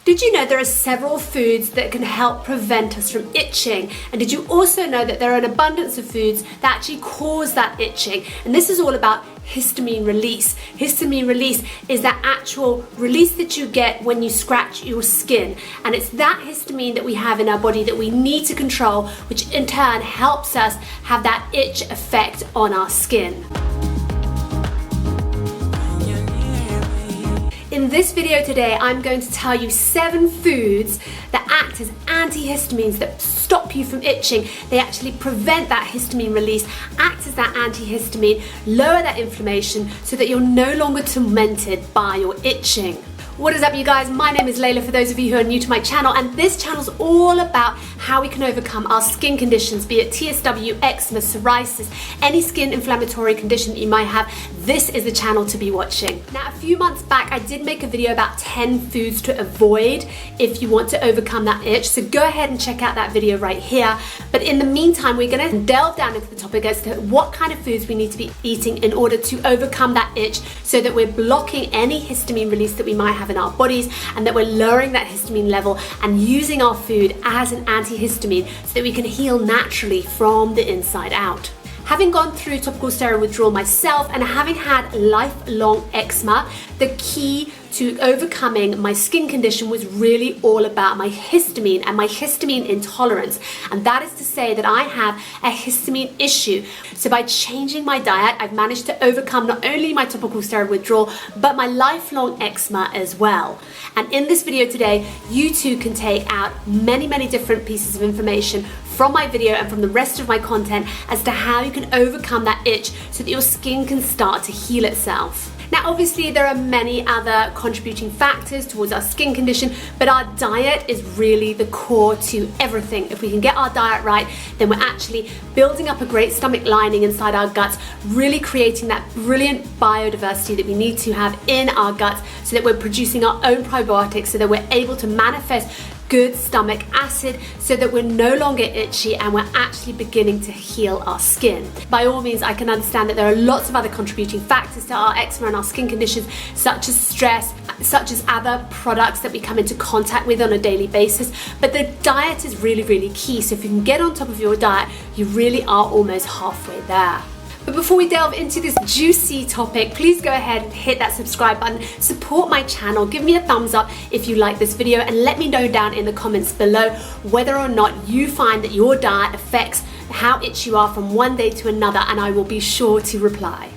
Did you know there are several foods that can help prevent us from itching? And did you also know that there are an abundance of foods that actually cause that itching? And this is all about histamine release. Histamine release is that actual release that you get when you scratch your skin. And it's that histamine that we have in our body that we need to control, which in turn helps us have that itch effect on our skin. In this video today, I'm going to tell you 7 foods that act as antihistamines that stop you from itching. They actually prevent that histamine release, act as that antihistamine, lower that inflammation so that you're no longer tormented by your itching. What is up, you guys? My name is Layla, for those of you who are new to my channel, and this channel is all about how we can overcome our skin conditions, be it TSW, eczema, psoriasis, any skin inflammatory condition that you might have. This is the channel to be watching. Now, a few months back, I did make a video about 10 foods to avoid if you want to overcome that itch, so go ahead and check out that video right here. But in the meantime, we're going to delve down into the topic as to what kind of foods we need to be eating in order to overcome that itch so that we're blocking any histamine release that we might have in our bodies, and that we're lowering that histamine level and using our food as an antihistamine so that we can heal naturally from the inside out. Having gone through topical steroid withdrawal myself and having had lifelong eczema, the key to overcoming my skin condition was really all about my histamine and my histamine intolerance. And that is to say that I have a histamine issue. So by changing my diet, I've managed to overcome not only my topical steroid withdrawal, but my lifelong eczema as well. And in this video today, you too can take out many different pieces of information from my video and from the rest of my content as to how you can overcome that itch so that your skin can start to heal itself. Now, obviously, there are many other contributing factors towards our skin condition, but our diet is really the core to everything. If we can get our diet right, then we're actually building up a great stomach lining inside our guts, really creating that brilliant biodiversity that we need to have in our guts so that we're producing our own probiotics, so that we're able to manifest good stomach acid so that we're no longer itchy and we're actually beginning to heal our skin. By all means, I can understand that there are lots of other contributing factors to our eczema and our skin conditions, such as stress, such as other products that we come into contact with on a daily basis, but the diet is really key. So if you can get on top of your diet, you really are almost halfway there. But before we delve into this juicy topic, please go ahead and hit that subscribe button, support my channel, give me a thumbs up if you like this video, and let me know down in the comments below whether or not you find that your diet affects how itchy you are from one day to another, and I will be sure to reply.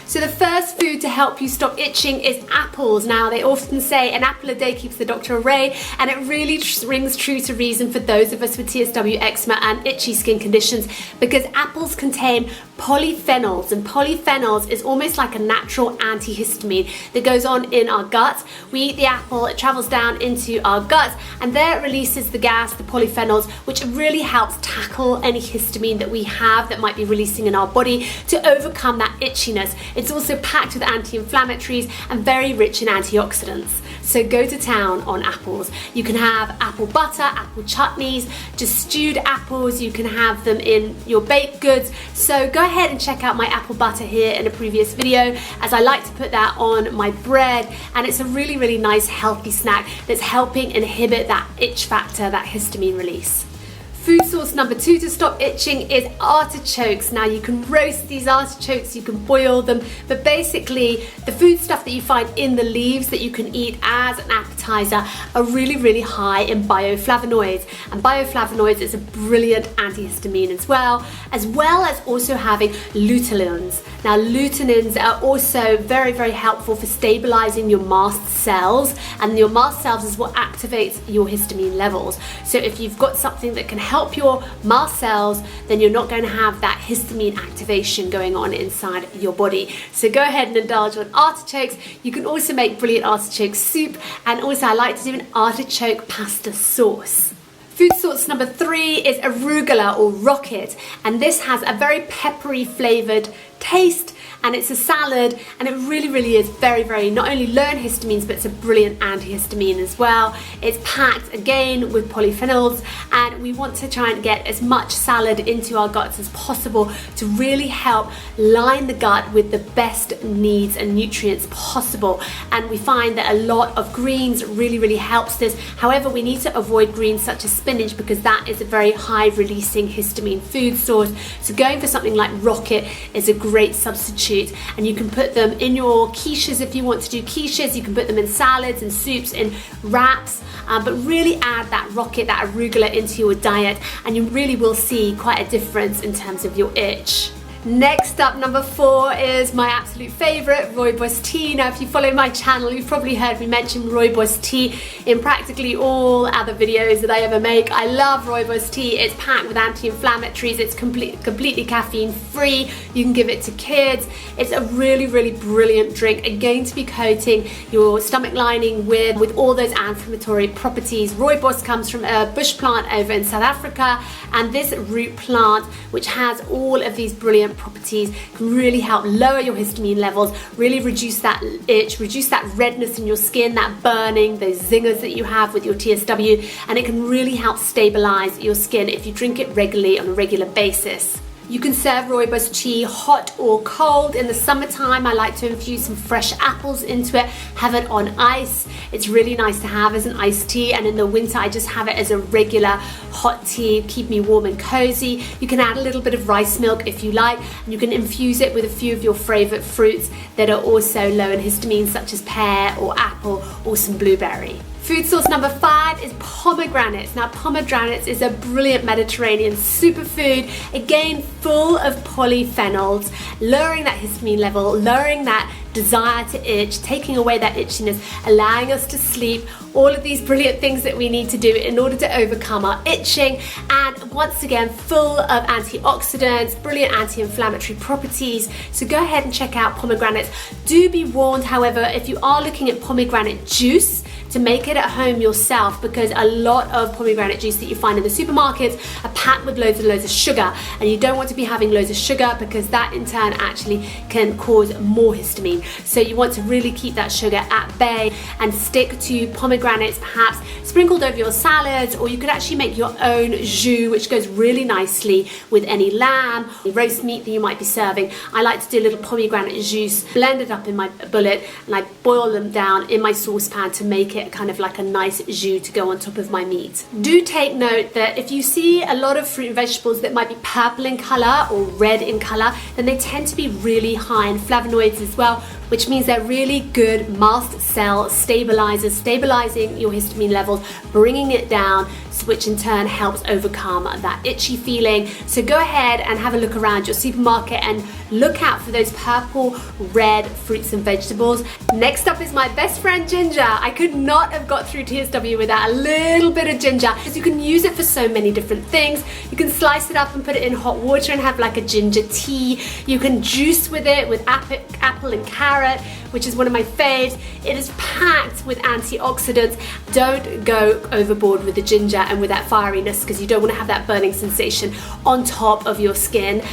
So the first food to help you stop itching is apples. Now, they often say an apple a day keeps the doctor away, and it really rings true to reason for those of us with TSW, eczema and itchy skin conditions, because apples contain polyphenols, and polyphenols is almost like a natural antihistamine that goes on in our guts. We eat the apple, it travels down into our guts, and there it releases the gas, the polyphenols, which really helps tackle any histamine that we have that might be releasing in our body to overcome that itchiness. It's also packed with anti-inflammatories and very rich in antioxidants. So go to town on apples. You can have apple butter, apple chutneys, just stewed apples. You can have them in your baked goods. So go ahead and check out my apple butter here in a previous video, as I like to put that on my bread, and it's a really nice healthy snack that's helping inhibit that itch factor, that histamine release. Food source number 2 to stop itching is artichokes. Now, you can roast these artichokes, you can boil them, but basically the food stuff that you find in the leaves that you can eat as an appetizer are really high in bioflavonoids. And bioflavonoids is a brilliant antihistamine as well as also having luteinins. Now, luteinins are also very helpful for stabilizing your mast cells, and your mast cells is what activates your histamine levels. So if you've got something that can help your mast cells, then you're not going to have that histamine activation going on inside your body. So go ahead and indulge on artichokes. You can also make brilliant artichoke soup, and also I like to do an artichoke pasta sauce. Food source number 3 is arugula or rocket, and this has a very peppery flavored taste, and it's a salad, and it really is very not only low in histamines, but it's a brilliant antihistamine as well. It's packed again with polyphenols, and we want to try and get as much salad into our guts as possible to really help line the gut with the best needs and nutrients possible. And we find that a lot of greens really helps this. However, we need to avoid greens such as spinach because that is a very high releasing histamine food source. So going for something like rocket is a great substitute, and you can put them in your quiches if you want to do quiches. You can put them in salads and soups, in wraps, but really add that rocket, that arugula into your diet, and you really will see quite a difference in terms of your itch. Next up, number 4 is my absolute favorite, Rooibos tea. Now, if you follow my channel, you've probably heard me mention Rooibos tea in practically all other videos that I ever make. I love Rooibos tea. It's packed with anti-inflammatories. It's completely caffeine free. You can give it to kids. It's a really brilliant drink. Again, to be coating your stomach lining with all those anti-inflammatory properties. Rooibos comes from a bush plant over in South Africa, and this root plant, which has all of these brilliant properties, can really help lower your histamine levels, really reduce that itch, reduce that redness in your skin, that burning, those zingers that you have with your TSW, and it can really help stabilize your skin if you drink it regularly on a regular basis. You can serve Rooibos tea hot or cold. In the summertime, I like to infuse some fresh apples into it, have it on ice. It's really nice to have as an iced tea, and in the winter, I just have it as a regular hot tea, keep me warm and cozy. You can add a little bit of rice milk if you like, and you can infuse it with a few of your favorite fruits that are also low in histamine, such as pear or apple or some blueberry. Food source number 5 is pomegranates. Now, pomegranates is a brilliant Mediterranean superfood, again full of polyphenols, lowering that histamine level, lowering that desire to itch, taking away that itchiness, allowing us to sleep, all of these brilliant things that we need to do in order to overcome our itching, and once again full of antioxidants, brilliant anti-inflammatory properties. So go ahead and check out pomegranates. Do be warned, however, if you are looking at pomegranate juice, to make it at home yourself, because a lot of pomegranate juice that you find in the supermarkets are packed with loads of sugar, and you don't want to be having loads of sugar because that in turn actually can cause more histamine. So you want to really keep that sugar at bay and stick to pomegranates, perhaps sprinkled over your salads, or you could actually make your own jus, which goes really nicely with any lamb, roast meat that you might be serving. I like to do a little pomegranate juice, blend it up in my bullet, and I boil them down in my saucepan to make it kind of like a nice jus to go on top of my meat. Do take note that if you see a lot of fruit and vegetables that might be purple in color or red in color, then they tend to be really high in flavonoids as well, which means they're really good mast cell stabilizers, stabilizing your histamine levels, bringing it down, which in turn helps overcome that itchy feeling. So go ahead and have a look around your supermarket and look out for those purple, red fruits and vegetables. Next up is my best friend, ginger. I could not have got through TSW without a little bit of ginger, because you can use it for so many different things. You can slice it up and put it in hot water and have like a ginger tea. You can juice with it with apple and carrot, which is one of my faves. It is packed with antioxidants. Don't go overboard with the ginger and with that fieriness, because you don't want to have that burning sensation on top of your skin,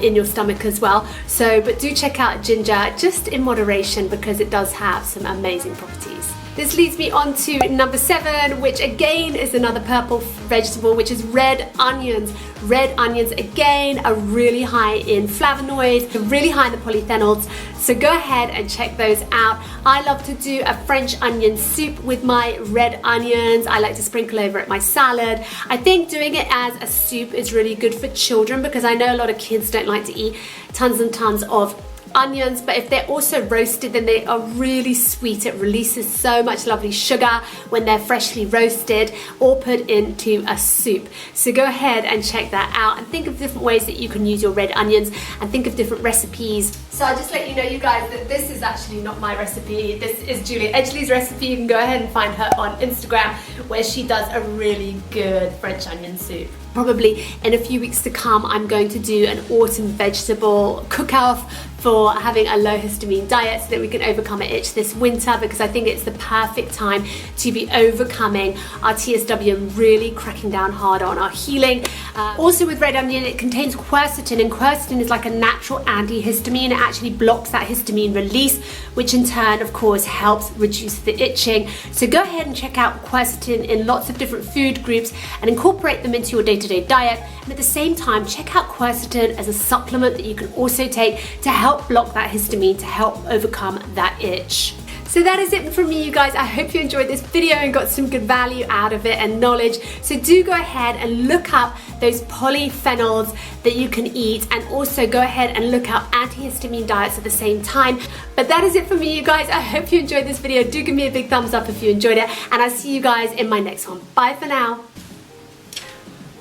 in your stomach as well. So, but do check out ginger, just in moderation, because it does have some amazing properties. This leads me on to number 7, which again is another purple vegetable, which is red onions. Red onions again are really high in flavonoids, really high in the polyphenols. So go ahead and check those out. I love to do a French onion soup with my red onions. I like to sprinkle over it my salad. I think doing it as a soup is really good for children, because I know a lot of kids don't like to eat tons and tons of onions, but if they're also roasted, then they are really sweet. It releases so much lovely sugar when they're freshly roasted or put into a soup. So go ahead and check that out, and think of different ways that you can use your red onions, and think of different recipes. So I'll just let you know, you guys, that this is actually not my recipe. This is Julie Edgley's recipe. You can go ahead and find her on Instagram, where she does a really good French onion soup. Probably in a few weeks to come, I'm going to do an autumn vegetable cook-off for having a low histamine diet so that we can overcome an itch this winter, because I think it's the perfect time to be overcoming our TSW and really cracking down hard on our healing. Also with red onion, it contains quercetin, and quercetin is like a natural antihistamine. It actually blocks that histamine release, which in turn, of course, helps reduce the itching. So go ahead and check out quercetin in lots of different food groups and incorporate them into your day-to-day diet. And at the same time, check out quercetin as a supplement that you can also take to help block that histamine, to help overcome that itch. So that is it from me, you guys. I hope you enjoyed this video and got some good value out of it and knowledge. So do go ahead and look up those polyphenols that you can eat, and also go ahead and look up antihistamine diets at the same time. But that is it for me, you guys. I hope you enjoyed this video. Do give me a big thumbs up if you enjoyed it, and I'll see you guys in my next one. Bye for now.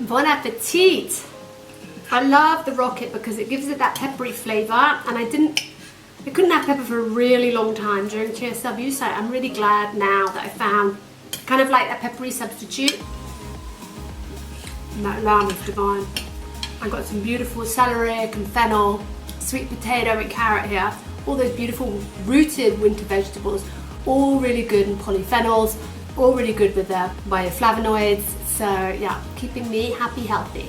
Bon appetit. I love the rocket because it gives it that peppery flavour, and I couldn't have pepper for a really long time during TSW, so I'm really glad now that I found kind of like a peppery substitute. And that lamb is divine. I got some beautiful celeriac and fennel, sweet potato and carrot here. All those beautiful rooted winter vegetables, all really good in polyphenols, all really good with the bioflavonoids. So yeah, keeping me happy, healthy.